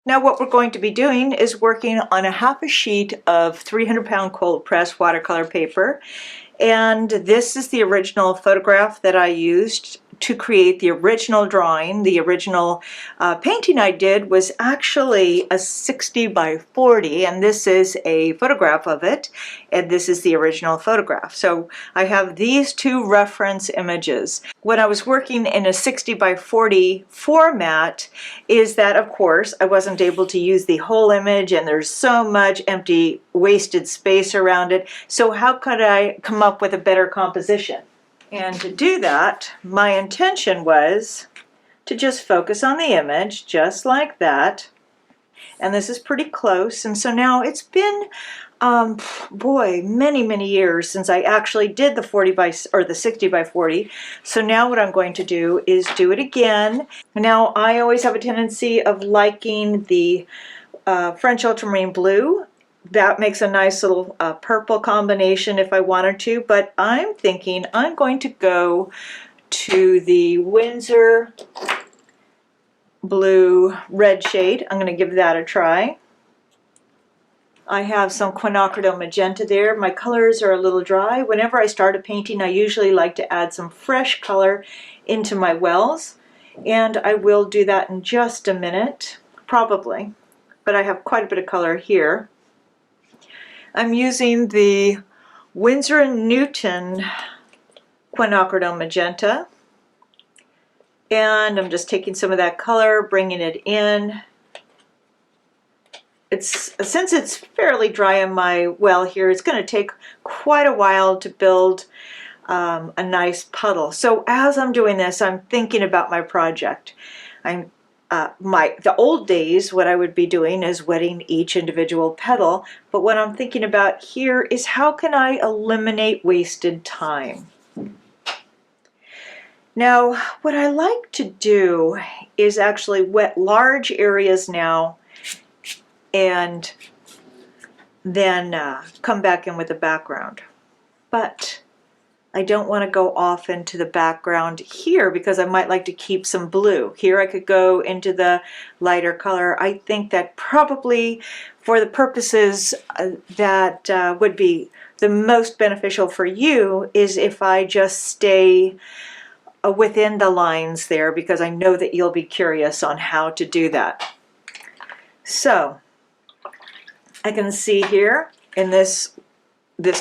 Now what we're going to be doing is working on a half a sheet of 300-pound cold press watercolor paper, and this is the original photograph that I used to create the original drawing. The original painting I did was actually a 60 by 40, and this is a photograph of it, and this is the original photograph. So I have these two reference images. When I was working in a 60 by 40 format, is that of course I wasn't able to use the whole image, and there's so much empty wasted space around it. So how could I come up with a better composition? And to do that, my intention was to just focus on the image, just like that. And this is pretty close. And so now it's been, boy, many years since I actually did the 40 by, or the 60 by 40. So now what I'm going to do is do it again. Now I always have a tendency of liking the French ultramarine blue. That makes a nice little purple combination if I wanted to, but I'm thinking I'm going to go to the Winsor blue red shade. I'm going to give that a try. I have some quinacridone magenta there. My colors are a little dry. Whenever I start a painting, I usually like to add some fresh color into my wells, and I will do that in just a minute, probably, but I have quite a bit of color here. I'm using the Winsor & Newton quinacridone magenta, and I'm just taking some of that color, bringing it in. Since it's fairly dry in my well here, it's going to take quite a while to build a nice puddle. So as I'm doing this, I'm thinking about my project. The old days, what I would be doing is wetting each individual petal, but what I'm thinking about here is how can I eliminate wasted time? Now, what I like to do is actually wet large areas now and then come back in with the background. But I don't want to go off into the background here because I might like to keep some blue. Here I could go into the lighter color. I think that probably for the purposes that would be the most beneficial for you is if I just stay within the lines there, because I know that you'll be curious on how to do that. So I can see here in this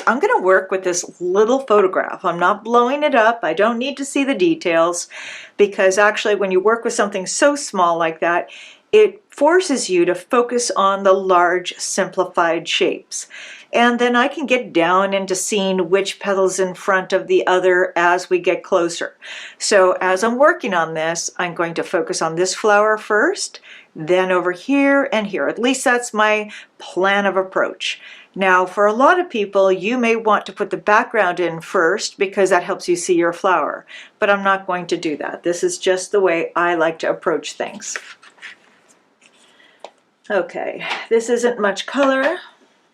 I'm going to work with this little photograph. I'm not blowing it up. I don't need to see the details, because actually when you work with something so small like that, it forces you to focus on the large simplified shapes. And then I can get down into seeing which petal's in front of the other as we get closer. So as I'm working on this, I'm going to focus on this flower first, then over here and here. At least that's my plan of approach. Now, for a lot of people, you may want to put the background in first because that helps you see your flower, but I'm not going to do that. This is just the way I like to approach things. Okay, this isn't much color.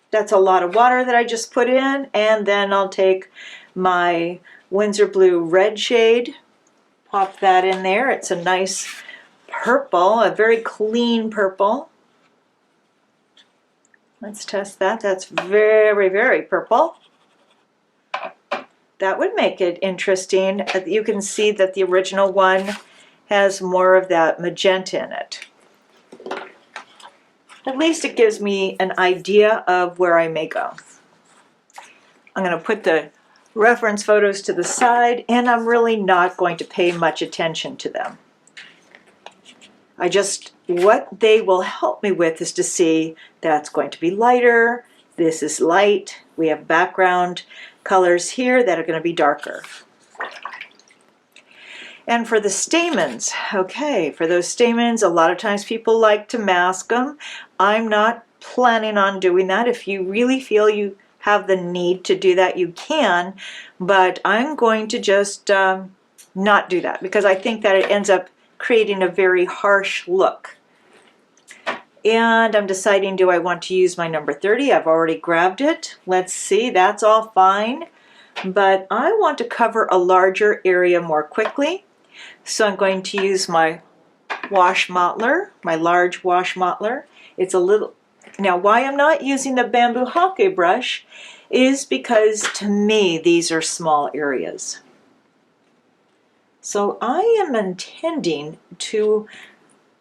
That's a lot of water that I just put in, and then I'll take my Winsor blue red shade, pop that in there. It's a nice purple, a very clean purple. Let's test that. That's very purple. That would make it interesting. You can see that the original one has more of that magenta in it. At least it gives me an idea of where I may go. I'm going to put the reference photos to the side, and I'm really not going to pay much attention to them. What they will help me with is to see that's going to be lighter, this is light, we have background colors here that are going to be darker. And for the stamens, okay, for those stamens, a lot of times people like to mask them. I'm not planning on doing that. If you really feel you have the need to do that, you can, but I'm going to just not do that because I think that it ends up creating a very harsh look. And I'm deciding, do I want to use my number 30? I've already grabbed it. Let's see, that's all fine. But I want to cover a larger area more quickly. So I'm going to use my wash mottler, my large wash mottler. It's a little, now why I'm not using the bamboo hake brush is because to me these are small areas. So I am intending to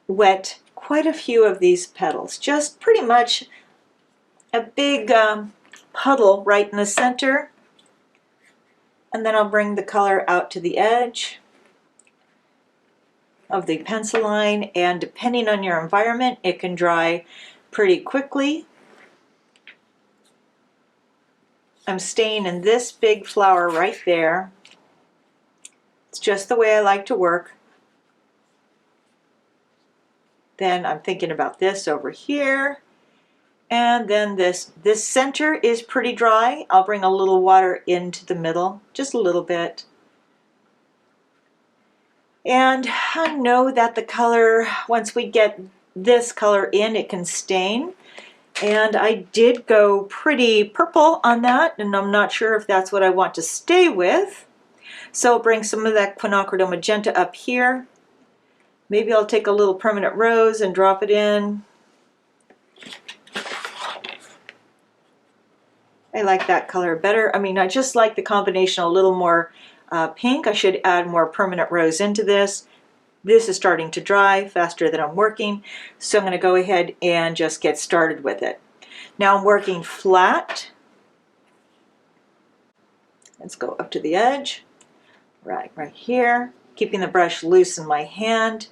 wet quite a few of these petals, just pretty much a big puddle right in the center, and then I'll bring the color out to the edge of the pencil line, and depending on your environment it can dry pretty quickly. I'm staying in this big flower right there. It's just the way I like to work. Then I'm thinking about this over here, and then this center is pretty dry. I'll bring a little water into the middle, just a little bit. And I know that the color, once we get this color in, it can stain. And I did go pretty purple on that, and I'm not sure if that's what I want to stay with. So I'll bring some of that quinacridone magenta up here. Maybe I'll take a little permanent rose and drop it in. I like that color better. I mean, I just like the combination a little more pink. I should add more permanent rose into this. This is starting to dry faster than I'm working, so I'm going to go ahead and just get started with it. Now I'm working flat. Let's go up to the edge, right here, keeping the brush loose in my hand.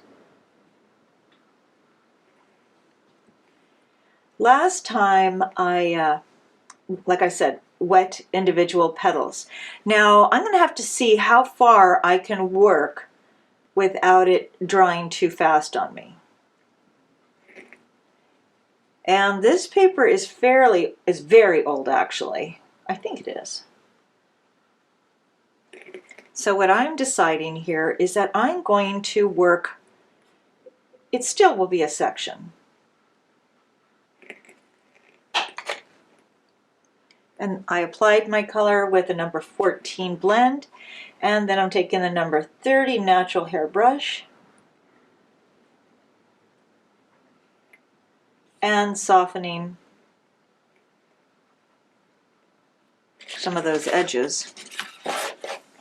Last time I, like I said, wet individual petals. Now I'm going to have to see how far I can work without it drying too fast on me. And this paper is very old actually. I think it is. So what I'm deciding here is that I'm going to work, it still will be a section. And I applied my color with a number 14 blend, and then I'm taking the number 30 natural hair brush and softening some of those edges.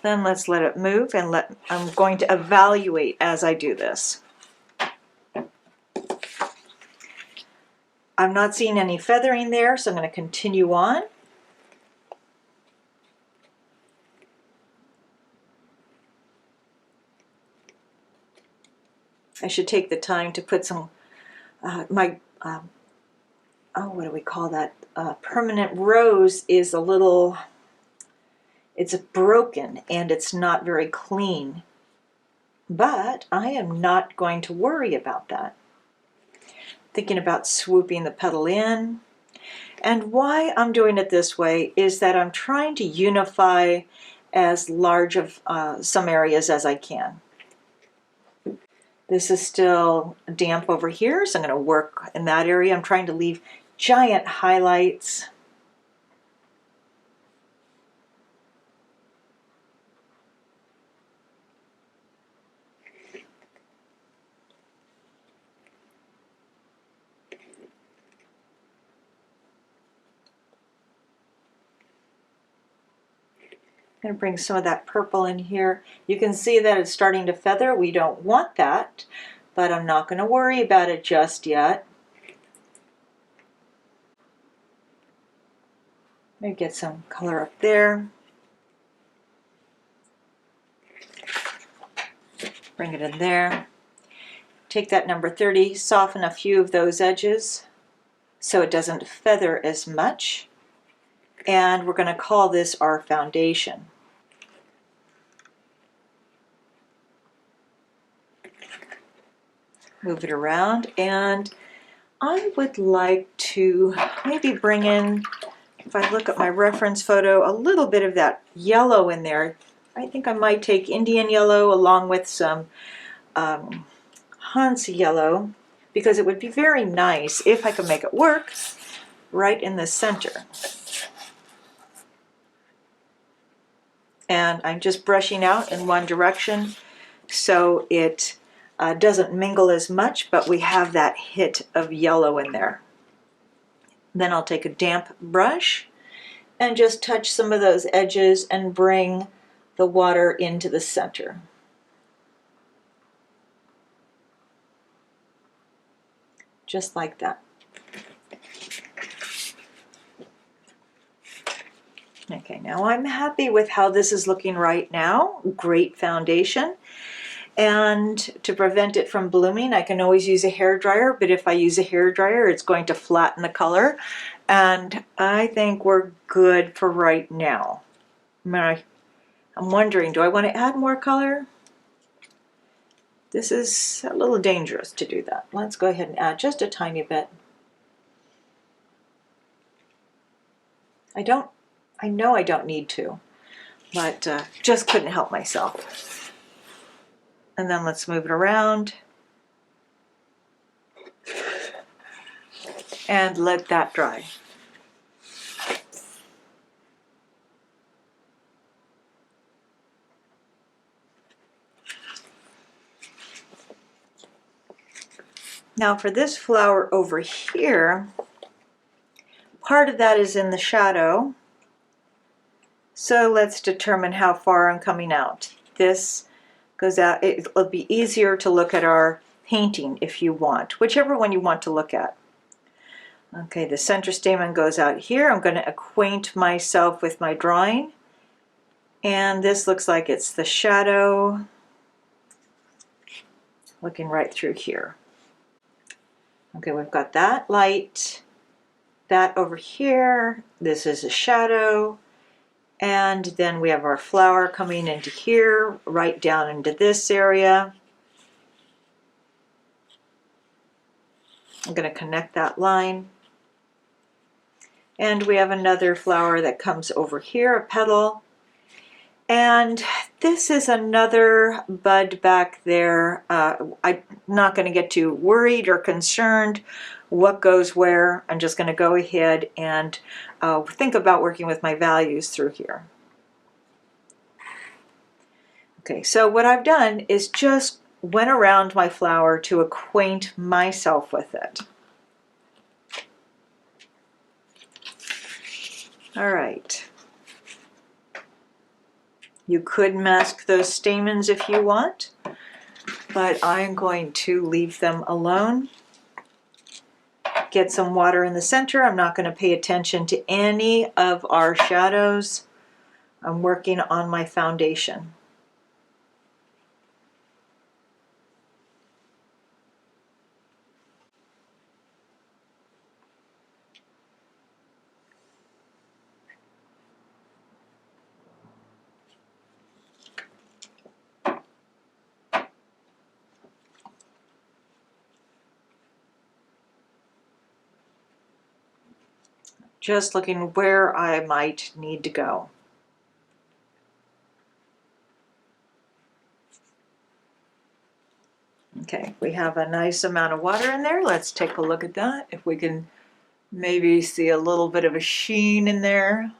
Then let's let it move, and I'm going to evaluate as I do this. I'm not seeing any feathering there, so I'm going to continue on. I should take the time to put some, what do we call that? Permanent rose is a little, it's broken and it's not very clean. But I am not going to worry about that. Thinking about swooping the petal in. And why I'm doing it this way is that I'm trying to unify as large of some areas as I can. This is still damp over here, so I'm going to work in that area. I'm trying to leave giant highlights. I'm going to bring some of that purple in here. You can see that it's starting to feather. We don't want that, but I'm not going to worry about it just yet. Maybe get some color up there. Bring it in there. Take that number 30, soften a few of those edges so it doesn't feather as much. And we're going to call this our foundation. Move it around, and I would like to maybe bring in, if I look at my reference photo, a little bit of that yellow in there. I think I might take Indian yellow along with some Hans yellow, because it would be very nice if I could make it work right in the center. And I'm just brushing out in one direction so it doesn't mingle as much, but we have that hit of yellow in there. Then I'll take a damp brush and just touch some of those edges and bring the water into the center. Just like that. Okay, now I'm happy with how this is looking right now. Great foundation. And to prevent it from blooming, I can always use a hair dryer, but if I use a hair dryer, it's going to flatten the color. And I think we're good for right now. I'm wondering, do I want to add more color? This is a little dangerous to do that. Let's go ahead and add just a tiny bit. I know I don't need to, but just couldn't help myself. And then let's move it around and let that dry. Now for this flower over here, part of that is in the shadow. So let's determine how far I'm coming out. This goes out. It'll be easier to look at our painting if you want, whichever one you want to look at. Okay, the center stamen goes out here. I'm going to acquaint myself with my drawing. And this looks like it's the shadow looking right through here. Okay, we've got that light, that over here. This is a shadow. And then we have our flower coming into here, right down into this area. I'm going to connect that line. And we have another flower that comes over here, a petal. And this is another bud back there. I'm not going to get too worried or concerned what goes where. I'm just going to go ahead and think about working with my values through here. Okay, so what I've done is just went around my flower to acquaint myself with it. All right. You could mask those stamens if you want, but I'm going to leave them alone. Get some water in the center. I'm not going to pay attention to any of our shadows. I'm working on my foundation. Just looking where I might need to go. Okay, we have a nice amount of water in there. Let's take a look at that. If we can maybe see a little bit of a sheen in there.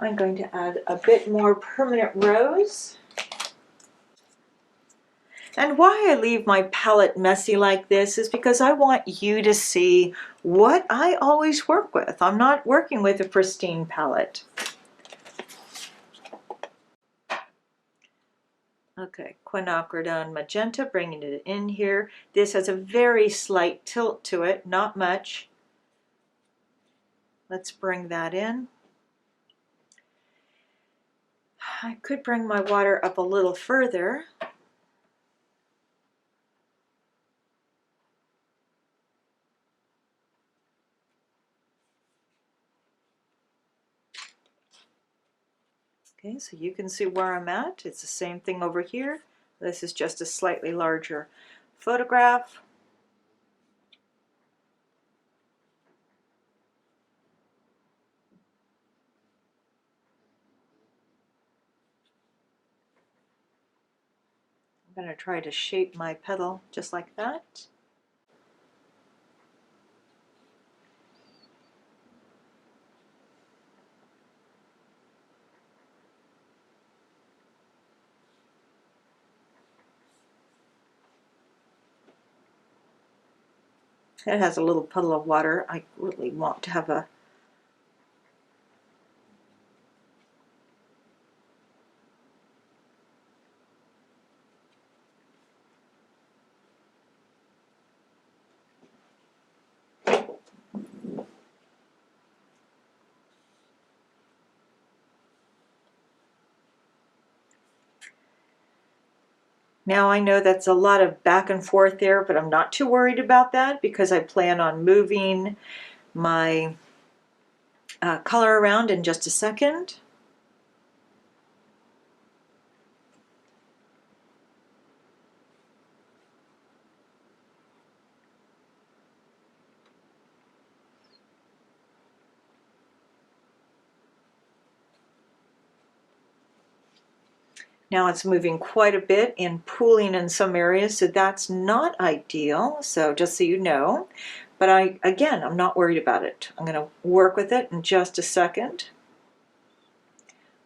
I'm going to add a bit more permanent rose. And why I leave my palette messy like this is because I want you to see what I always work with. I'm not working with a pristine palette. Okay, quinacridone magenta, bringing it in here. This has a very slight tilt to it, not much. Let's bring that in. I could bring my water up a little further. Okay, so you can see where I'm at. It's the same thing over here. This is just a slightly larger photograph. I'm going to try to shape my petal just like that. It has a little puddle of water. I really want to have a Now I know that's a lot of back and forth there, but I'm not too worried about that because I plan on moving my color around in just a second. Now it's moving quite a bit and pooling in some areas, so that's not ideal, so just so you know. But I'm not worried about it. I'm going to work with it in just a second.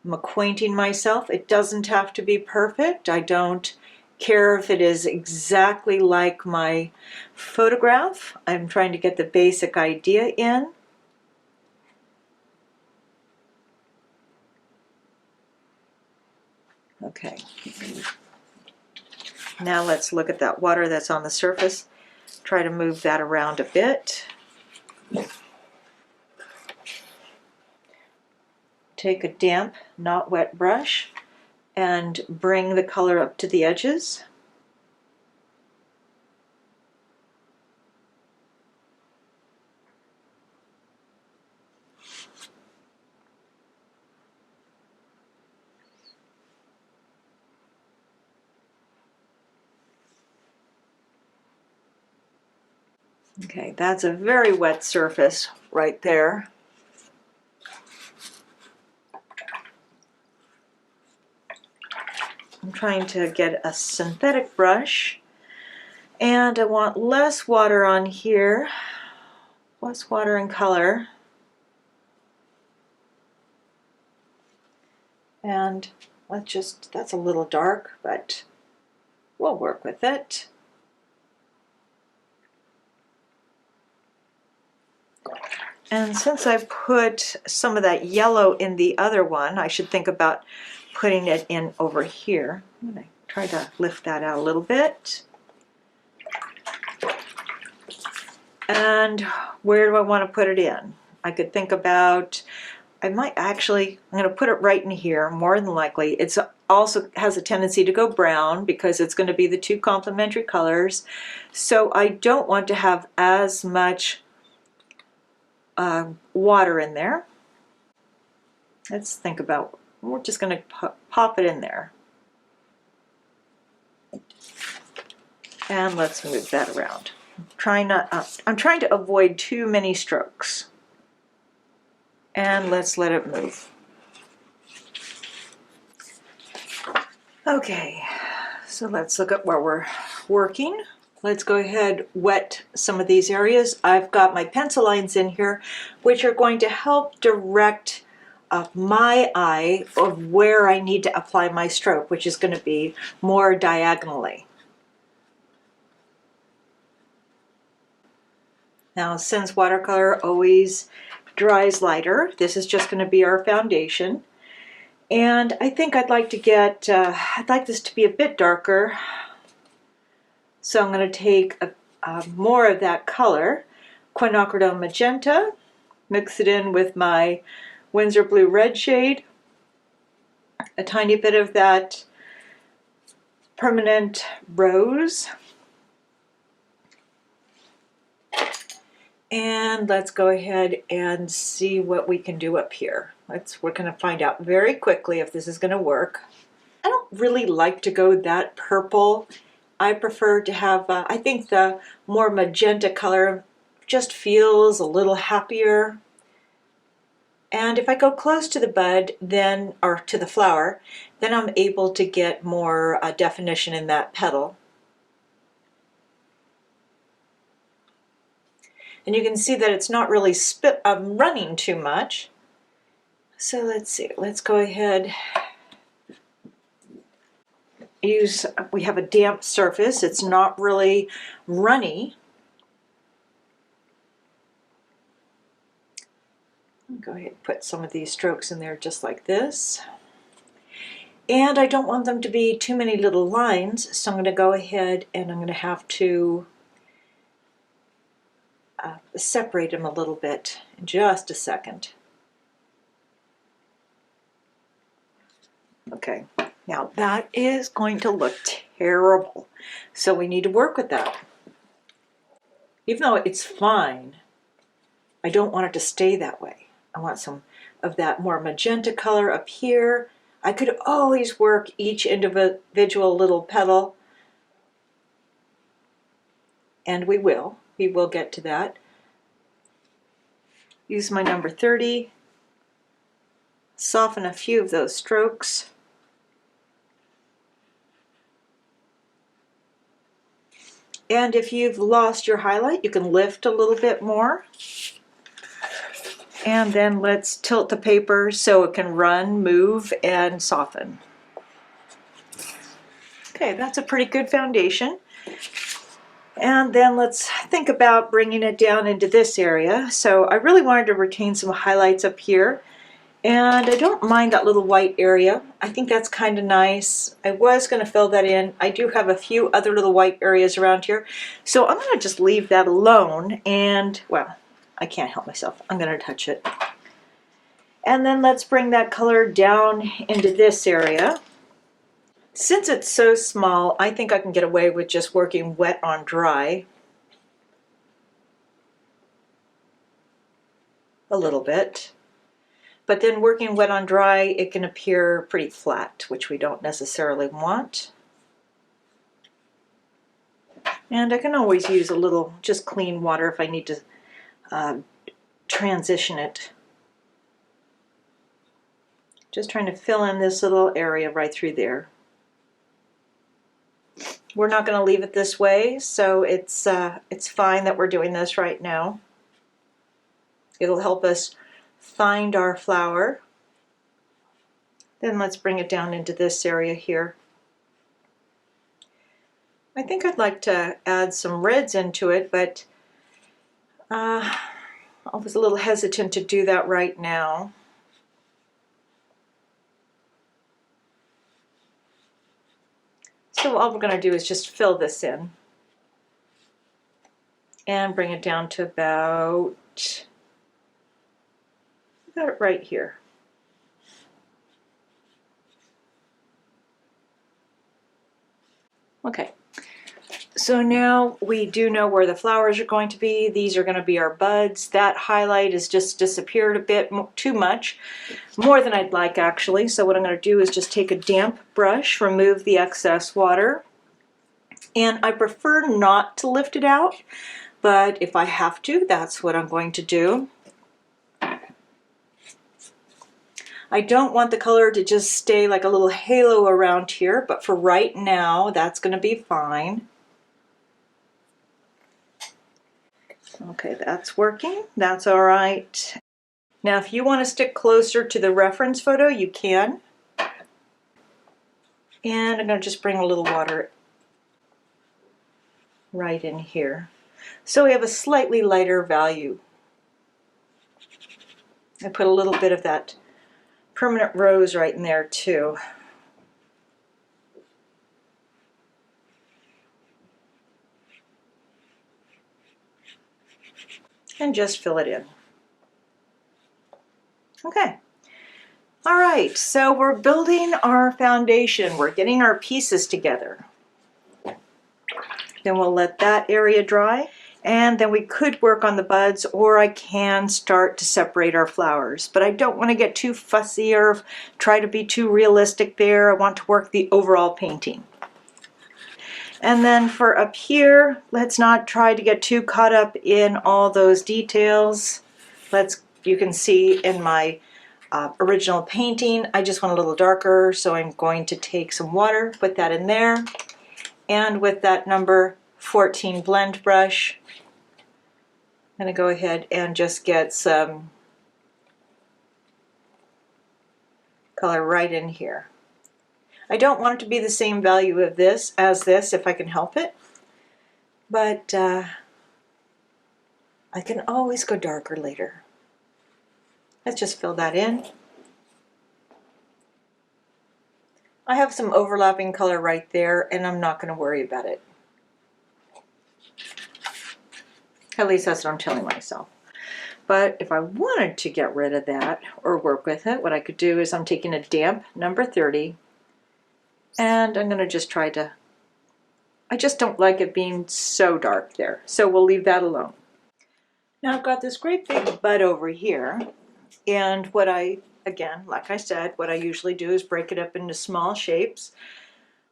I'm acquainting myself. It doesn't have to be perfect. I don't care if it is exactly like my photograph. I'm trying to get the basic idea in. Okay. Now let's look at that water that's on the surface. Try to move that around a bit. Take a damp, not wet brush and bring the color up to the edges. Okay, that's a very wet surface right there. I'm trying to get a synthetic brush, and I want less water on here, less water and color. And that's a little dark, but we'll work with it. And since I put some of that yellow in the other one, I should think about putting it in over here. I'm going to try to lift that out a little bit. And where do I want to put it in? I could think about, I'm going to put it right in here, more than likely. It's also has a tendency to go brown because it's going to be the two complementary colors. So I don't want to have as much water in there. Let's think about, we're just going to pop it in there. And let's move that around. I'm trying to avoid too many strokes. And let's let it move. Okay, so let's look at where we're working. Let's go ahead, wet some of these areas. I've got my pencil lines in here, which are going to help direct my eye of where I need to apply my stroke, which is going to be more diagonally. Now, since watercolor always dries lighter, this is just going to be our foundation. And I think I'd like this to be a bit darker. So I'm going to take more of that color, quinacridone magenta, mix it in with my Winsor blue red shade, a tiny bit of that permanent rose, and let's go ahead and see what we can do up here. We're going to find out very quickly if this is going to work. I don't really like to go that purple. I prefer to have, I think the more magenta color just feels a little happier. And if I go close to the bud, or to the flower, then I'm able to get more definition in that petal. And you can see that it's not really running too much. So let's see, let's go ahead. We have a damp surface, it's not really runny. Go ahead and put some of these strokes in there just like this. And I don't want them to be too many little lines, so I'm going to go ahead and I'm going to have to separate them a little bit in just a second. Okay, now that is going to look terrible, so we need to work with that. Even though it's fine, I don't want it to stay that way. I want some of that more magenta color up here. I could always work each individual little petal, and we will get to that. Use my number 30, soften a few of those strokes. And if you've lost your highlight, you can lift a little bit more. And then let's tilt the paper so it can run, move, and soften. Okay, that's a pretty good foundation. And then let's think about bringing it down into this area. So I really wanted to retain some highlights up here. And I don't mind that little white area. I think that's kind of nice. I was going to fill that in. I do have a few other little white areas around here. So I'm going to just leave that alone. And, well, I can't help myself. I'm going to touch it. And then let's bring that color down into this area. Since it's so small, I think I can get away with just working wet on dry. A little bit. But then working wet on dry, it can appear pretty flat, which we don't necessarily want. And I can always use a little just clean water if I need to transition it. Just trying to fill in this little area right through there. We're not going to leave it this way, so it's fine that we're doing this right now. It'll help us find our flower. Then let's bring it down into this area here. I think I'd like to add some reds into it, but I was a little hesitant to do that right now. So all we're going to do is just fill this in and bring it down to about right here. Okay, so now we do know where the flowers are going to be. These are going to be our buds. That highlight has just disappeared a bit too much, more than I'd like actually. So what I'm going to do is just take a damp brush, remove the excess water, and I prefer not to lift it out, but if I have to, that's what I'm going to do. I don't want the color to just stay like a little halo around here, but for right now, that's going to be fine. Okay, that's working. That's all right. Now, if you want to stick closer to the reference photo, you can. And I'm going to just bring a little water right in here. So we have a slightly lighter value. I put a little bit of that permanent rose right in there too. And just fill it in. Okay. All right, so we're building our foundation. We're getting our pieces together. Then we'll let that area dry. And then we could work on the buds, or I can start to separate our flowers. But I don't want to get too fussy or try to be too realistic there. I want to work the overall painting. And then for up here, let's not try to get too caught up in all those details. You can see in my original painting, I just want a little darker, so I'm going to take some water, put that in there, and with that number 14 blend brush, I'm going to go ahead and just get some color right in here. I don't want it to be the same value of this as this if I can help it, but I can always go darker later. Let's just fill that in. I have some overlapping color right there, and I'm not going to worry about it. At least that's what I'm telling myself. But if I wanted to get rid of that or work with it, what I could do is I'm taking a damp number 30, and I'm going to just try to, I just don't like it being so dark there, so we'll leave that alone. Now I've got this great big bud over here, and what again, like I said, what I usually do is break it up into small shapes,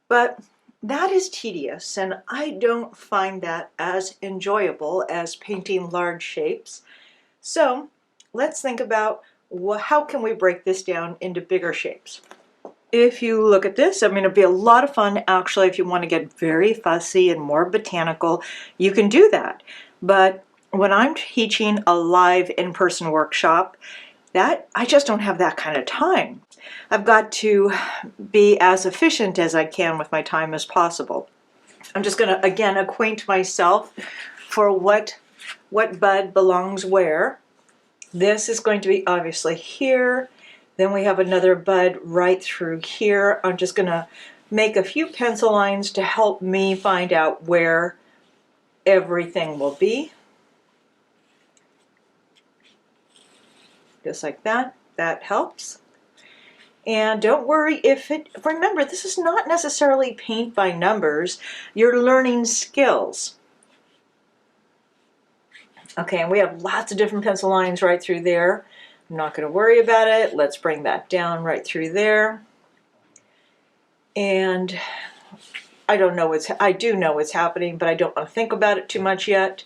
but that is tedious, and I don't find that as enjoyable as painting large shapes. So let's think about how can we break this down into bigger shapes. If you look at this, I mean, it'd be a lot of fun actually. If you want to get very fussy and more botanical, you can do that. But when I'm teaching a live in-person workshop, I just don't have that kind of time. I've got to be as efficient as I can with my time as possible. I'm just going to, again, acquaint myself for what bud belongs where. This is going to be obviously here. Then we have another bud right through here. I'm just going to make a few pencil lines to help me find out where everything will be. Just like that. That helps. And don't worry remember, this is not necessarily paint by numbers. You're learning skills. Okay, and we have lots of different pencil lines right through there. I'm not going to worry about it. Let's bring that down right through there. And I do know what's happening, but I don't want to think about it too much yet.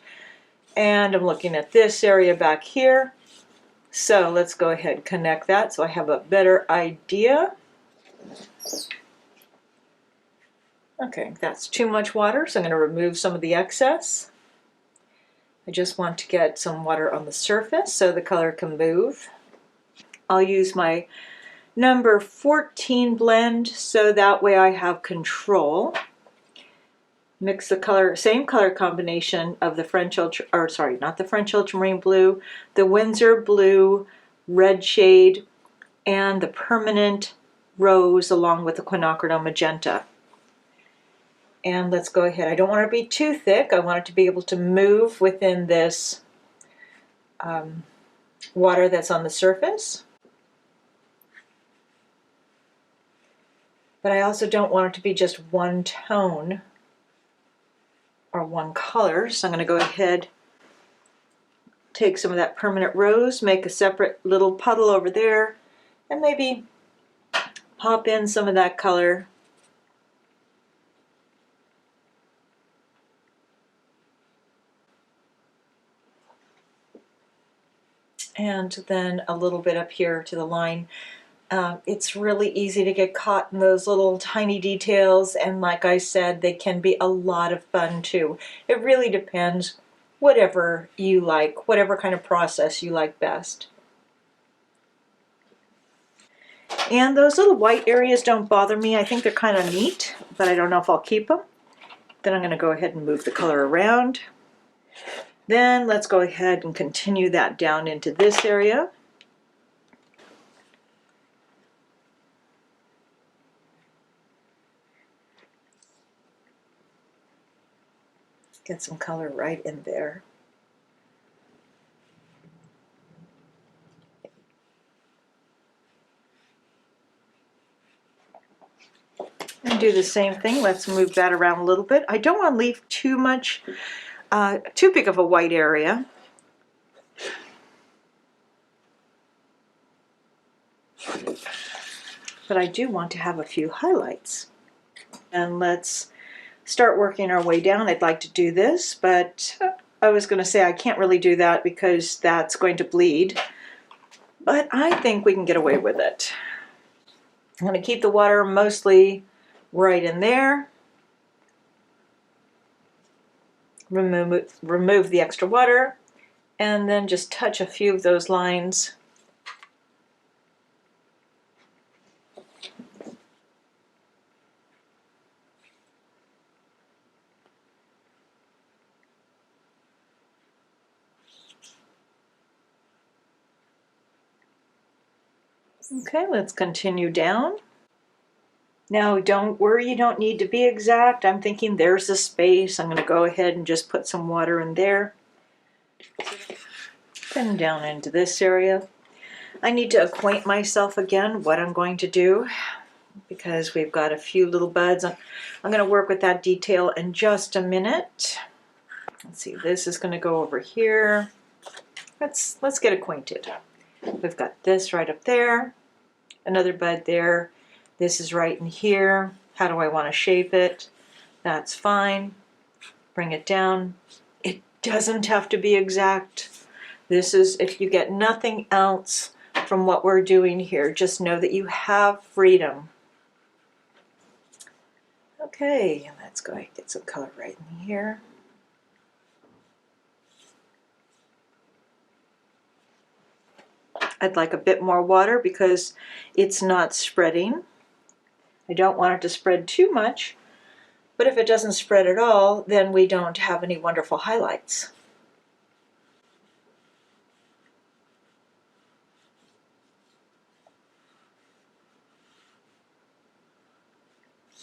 And I'm looking at this area back here. So let's go ahead and connect that so I have a better idea. Okay, that's too much water, so I'm going to remove some of the excess. I just want to get some water on the surface so the color can move. I'll use my number 14 blend so that way I have control. Mix the color, same color combination of the not the French ultramarine blue, the Winsor blue, red shade, and the permanent rose along with the quinacridone magenta. And let's go ahead. I don't want it to be too thick. I want it to be able to move within this water that's on the surface. But I also don't want it to be just one tone or one color. So I'm going to go ahead, take some of that permanent rose, make a separate little puddle over there, and maybe pop in some of that color. And then a little bit up here to the line. It's really easy to get caught in those little tiny details, and like I said, they can be a lot of fun too. It really depends whatever you like, whatever kind of process you like best. And those little white areas don't bother me. I think they're kind of neat, but I don't know if I'll keep them. Then I'm going to go ahead and move the color around. Then let's go ahead and continue that down into this area. Get some color right in there. And do the same thing. Let's move that around a little bit. I don't want to leave too much, too big of a white area. But I do want to have a few highlights. And let's start working our way down. I'd like to do this, but I was going to say I can't really do that because that's going to bleed. But I think we can get away with it. I'm going to keep the water mostly right in there. Remove the extra water, and then just touch a few of those lines. Okay, let's continue down. Now don't worry, you don't need to be exact. I'm thinking there's a space. I'm going to go ahead and just put some water in there. Then down into this area. I need to acquaint myself again what I'm going to do because we've got a few little buds. I'm going to work with that detail in just a minute. Let's see, this is going to go over here. Let's get acquainted. We've got this right up there, another bud there. This is right in here. How do I want to shape it? That's fine. Bring it down. It doesn't have to be exact. This is, if you get nothing else from what we're doing here, just know that you have freedom. Okay, let's go ahead and get some color right in here. I'd like a bit more water because it's not spreading. I don't want it to spread too much, but if it doesn't spread at all, then we don't have any wonderful highlights.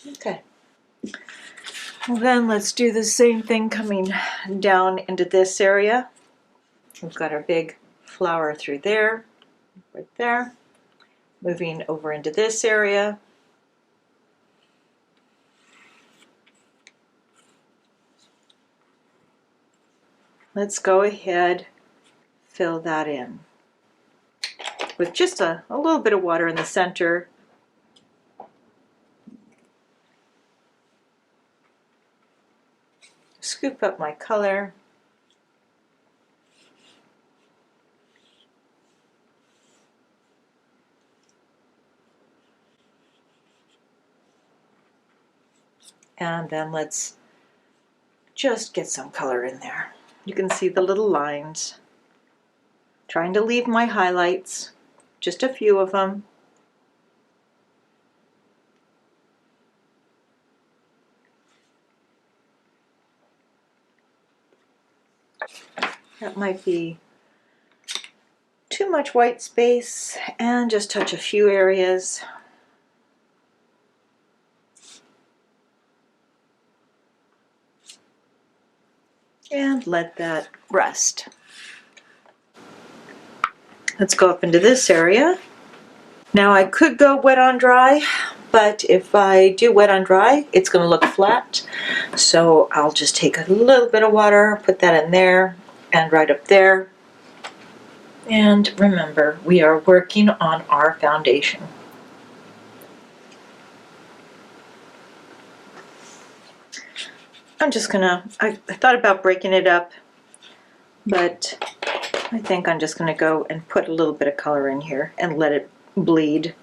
Okay. Well, then let's do the same thing coming down into this area. We've got our big flower through there, right there. Moving over into this area. Let's go ahead, fill that in with just a little bit of water in the center. Scoop up my color. And then let's just get some color in there. You can see the little lines. Trying to leave my highlights, just a few of them. That might be too much white space, and just touch a few areas. And let that rest. Let's go up into this area. Now I could go wet on dry, but if I do wet on dry, it's going to look flat. So I'll just take a little bit of water, put that in there and right up there. And remember, we are working on our foundation. I'm just gonna, I thought about breaking it up, but I think I'm just gonna go and put a little bit of color in here and let it bleed.